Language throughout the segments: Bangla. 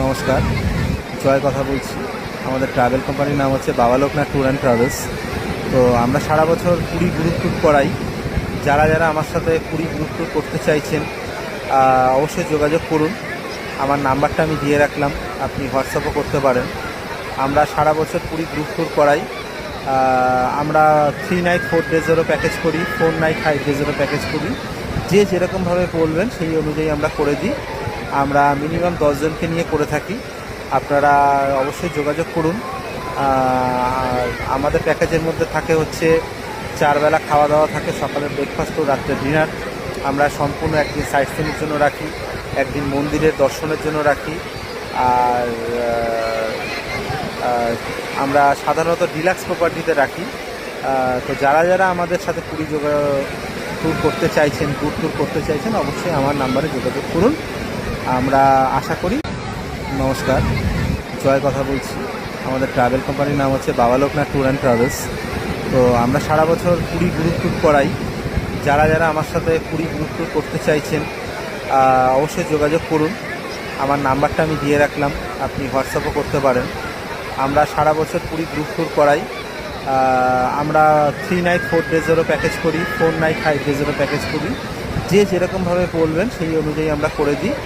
নমস্কার, জয় কথা বলছি। আমাদের ট্রাভেল কোম্পানির নাম হচ্ছে বাবা লোকনাথ ট্যুর অ্যান্ড ট্রাভেলস। তো আমরা সারা বছর পুরী গ্রুপ ট্যুর করাই। যারা যারা আমার সাথে পুরী গ্রুপ ট্যুর করতে চাইছেন অবশ্যই যোগাযোগ করুন। আমার নাম্বারটা আমি দিয়ে রাখলাম, আপনি হোয়াটসঅ্যাপও করতে পারেন। আমরা সারা বছর পুরী গ্রুপ ট্যুর করাই। আমরা 3 নাইট 4 ডেজেরও প্যাকেজ করি, 4 নাইট 5 ডেজেরও প্যাকেজ করি। যে যেরকমভাবে বলবেন সেই অনুযায়ী আমরা করে দিই। আমরা মিনিমাম 10 জনকে নিয়ে করে থাকি। আপনারা অবশ্যই যোগাযোগ করুন। আর আমাদের প্যাকেজের মধ্যে থাকে হচ্ছে 4 বেলা খাওয়া দাওয়া থাকে, সকালের ব্রেকফাস্ট ও রাত্রে ডিনার। আমরা সম্পূর্ণ একদিন সাইট সিনের জন্য রাখি, একদিন মন্দিরের দর্শনের জন্য রাখি। আর আমরা সাধারণত ডিলাক্স প্রপার্টিতে রাখি। তো যারা যারা আমাদের সাথে পুরী ট্যুর করতে চাইছেন, গ্রুপ ট্যুর করতে চাইছেন, অবশ্যই আমার নাম্বারে যোগাযোগ করুন। আমরা আশা করি। নমস্কার, জয় কথা বলছি। আমাদের ট্রাভেল কোম্পানির নাম হচ্ছে বাবা লোকনাথ ট্যুর অ্যান্ড ট্রাভেলস। তো আমরা সারা বছর পুরী গ্রুপ ট্যুর করাই। যারা যারা আমার সাথে পুরী গ্রুপ ট্যুর করতে চাইছেন অবশ্যই যোগাযোগ করুন। আমার নাম্বারটা আমি দিয়ে রাখলাম, আপনি হোয়াটসঅ্যাপও করতে পারেন। আমরা সারা বছর পুরী গ্রুপ ট্যুর করাই। আমরা 3 নাইট 4 ডেজেরও প্যাকেজ করি, 4 নাইট 5 ডেজেরও প্যাকেজ করি। যে যেরকমভাবে বলবেন সেই অনুযায়ী আমরা করে দিই।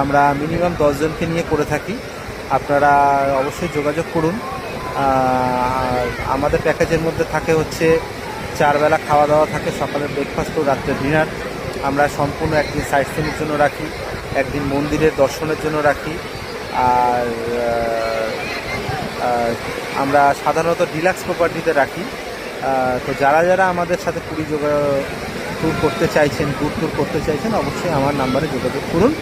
আমরা মিনিমাম 10 জনকে নিয়ে করে থাকি। আপনারা অবশ্যই যোগাযোগ করুন। আর আমাদের প্যাকেজের মধ্যে থাকে হচ্ছে 4 বেলা খাওয়া দাওয়া থাকে, সকালের ব্রেকফাস্ট ও রাত্রে ডিনার। আমরা সম্পূর্ণ একদিন সাইট সিনের জন্য রাখি, একদিন মন্দিরের দর্শনের জন্য রাখি। আর আমরা সাধারণত ডিলাক্স প্রপার্টিতে রাখি। তো যারা যারা আমাদের সাথে পুরী ট্যুর করতে চাইছেন, গ্রুপ ট্যুর করতে চাইছেন, অবশ্যই আমার নাম্বারে যোগাযোগ করুন।